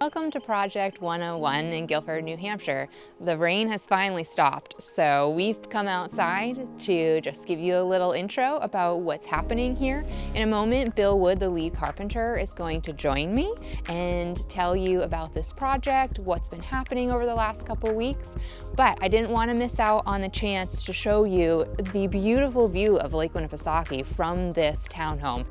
Welcome to Project 101 in Guilford, New Hampshire. The rain has finally stopped, so we've come outside to just give you a little intro about what's happening here. In a moment, Bill Wood, the lead carpenter, is going to join me and tell you about this project, what's been happening over the last couple weeks. But I didn't want to miss out on the chance to show you the beautiful view of Lake Winnipesaukee from this townhome.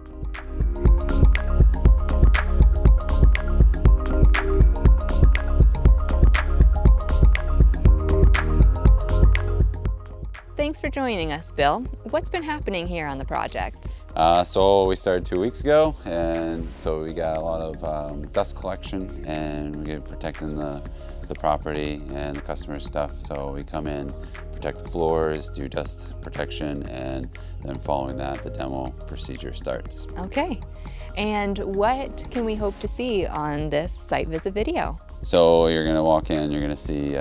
Thanks for joining us, Bill. What's been happening here on the project? So we started 2 weeks ago, and so we got a lot of dust collection, and we're protecting the property and the customer stuff. So we come in, protect the floors, do dust protection, and then following that, the demo procedure starts. Okay, and what can we hope to see on this site visit video? So you're gonna walk in, you're gonna see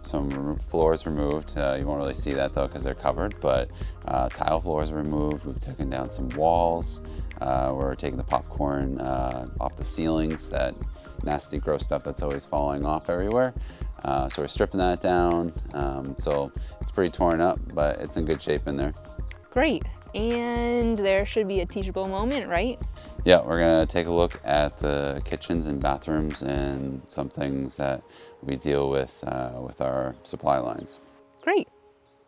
some floors removed. You won't really see that though because they're covered, but tile floors removed. We've taken down some walls. We're taking the popcorn off the ceilings, that nasty gross stuff that's always falling off everywhere. So we're stripping that down. So it's pretty torn up, but it's in good shape in there. Great, and there should be a teachable moment, right? Yeah, we're gonna take a look at the kitchens and bathrooms and some things that we deal with our supply lines. Great.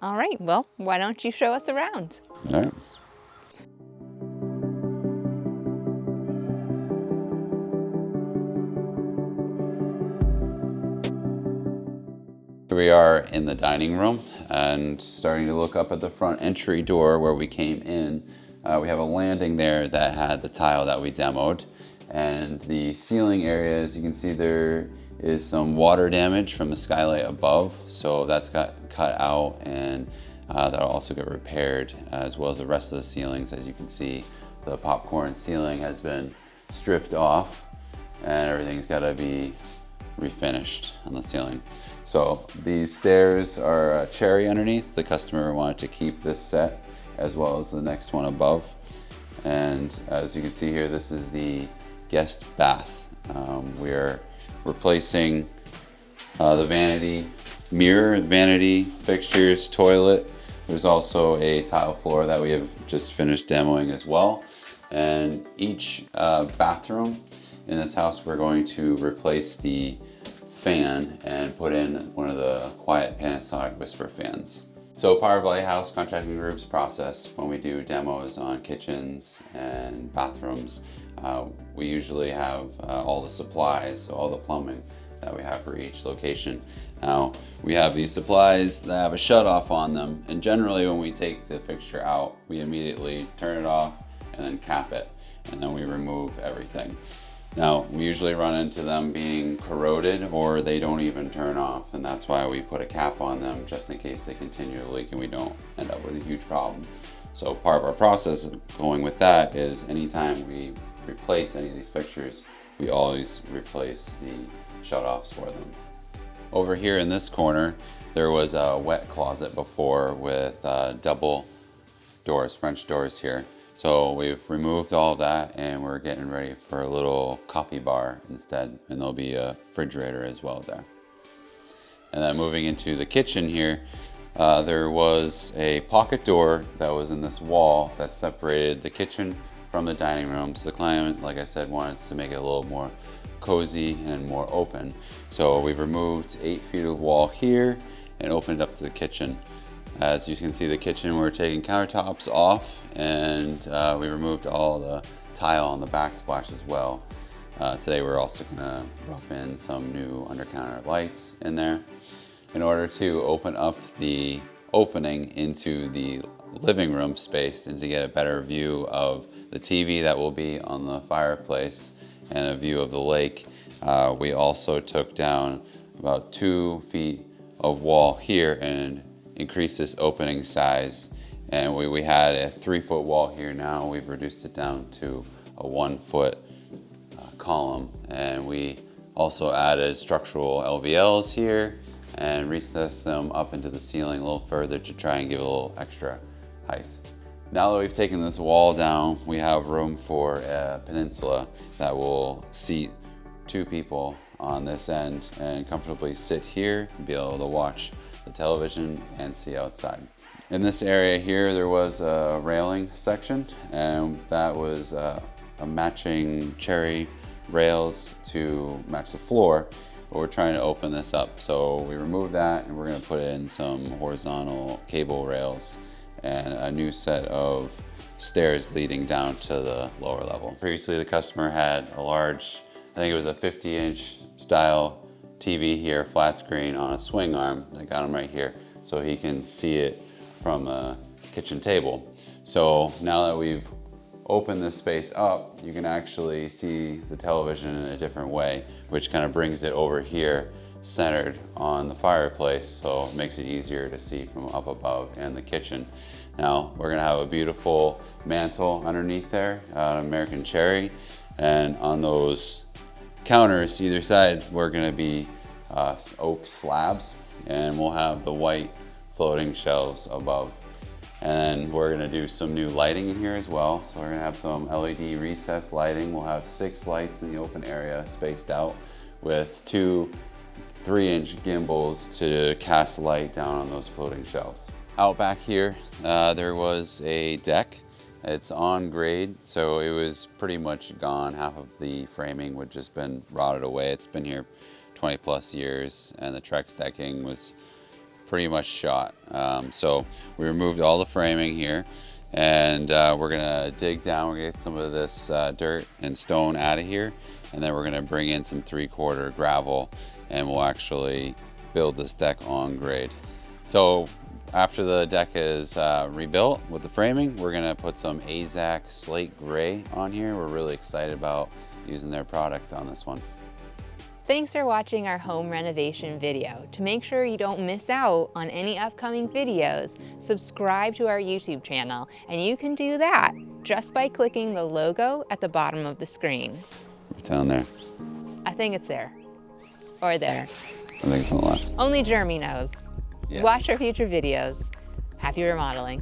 All right, well, why don't you show us around? All right. Here we are in the dining room and starting to look up at the front entry door where we came in. We have a landing there that had the tile that we demoed, and the ceiling area, as you can see, there is some water damage from the skylight above, so that's got cut out, and that'll also get repaired, as well as the rest of the ceilings. As you can see, the popcorn ceiling has been stripped off and everything's got to be refinished on the ceiling. So these stairs are cherry underneath. The customer wanted to keep this set as well as the next one above. And as you can see here, this is the guest bath. We are replacing the vanity mirror, vanity fixtures, toilet. There's also a tile floor that we have just finished demoing as well. And each bathroom in this house, we're going to replace the fan and put in one of the quiet Panasonic whisper fans. So part of Lighthouse Contracting Group's process when we do demos on kitchens and bathrooms, we usually have all the supplies, so all the plumbing that we have for each location. Now, we have these supplies that have a shut-off on them, and generally when we take the fixture out, we immediately turn it off and then cap it, and then we remove everything. Now, we usually run into them being corroded or they don't even turn off, and that's why we put a cap on them just in case they continue to leak and we don't end up with a huge problem. So part of our process going with that is anytime we replace any of these fixtures, we always replace the shutoffs for them. Over here in this corner, there was a wet closet before with double doors, French doors here. So we've removed all of that and we're getting ready for a little coffee bar instead, and there'll be a refrigerator as well there. And then moving into the kitchen here, there was a pocket door that was in this wall that separated the kitchen from the dining room. So the client, like I said, wanted to make it a little more cozy and more open. So we've removed 8 feet of wall here and opened it up to the kitchen. As you can see, the kitchen, we're taking countertops off, and we removed all the tile on the backsplash as well. Today we're also gonna rough in some new under-counter lights in there. In order to open up the opening into the living room space and to get a better view of the TV that will be on the fireplace and a view of the lake, we also took down about 2 feet of wall here and increase this opening size. And we had a 3-foot wall here. Now we've reduced it down to a 1-foot column. And we also added structural LVLs here and recessed them up into the ceiling a little further to try and give a little extra height. Now that we've taken this wall down, we have room for a peninsula that will seat 2 people on this end and comfortably sit here and be able to watch the television and see outside. In this area here, there was a railing section, and that was a matching cherry rails to match the floor. But we're trying to open this up. So we removed that and we're gonna put in some horizontal cable rails and a new set of stairs leading down to the lower level. Previously, the customer had a large, I think it was a 50-inch style TV here, flat screen on a swing arm. I got him right here so he can see it from the kitchen table. So now that we've opened this space up, you can actually see the television in a different way, which kind of brings it over here centered on the fireplace, so it makes it easier to see from up above and the kitchen. Now we're gonna have a beautiful mantle underneath there, American cherry, and on those counters either side we're gonna be oak slabs, and we'll have the white floating shelves above. And we're gonna do some new lighting in here as well. So we're gonna have some LED recessed lighting. We'll have 6 lights in the open area spaced out with 2 3-inch gimbals to cast light down on those floating shelves. Out back here, there was a deck. It's on grade, so it was pretty much gone. Half of the framing would just been rotted away. It's been here 20 plus years, and the Trex decking was pretty much shot. So we removed all the framing here, and we're gonna dig down, we're gonna get some of this dirt and stone out of here, and then we're gonna bring in some 3/4 gravel, and we'll actually build this deck on grade. So after the deck is rebuilt with the framing, we're gonna put some AZEK Slate Gray on here. We're really excited about using their product on this one. Thanks for watching our home renovation video. To make sure you don't miss out on any upcoming videos, subscribe to our YouTube channel, and you can do that just by clicking the logo at the bottom of the screen. Down there. I think it's there. Or there. I think it's on the left. Only Jeremy knows. Yeah. Watch our future videos. Happy remodeling.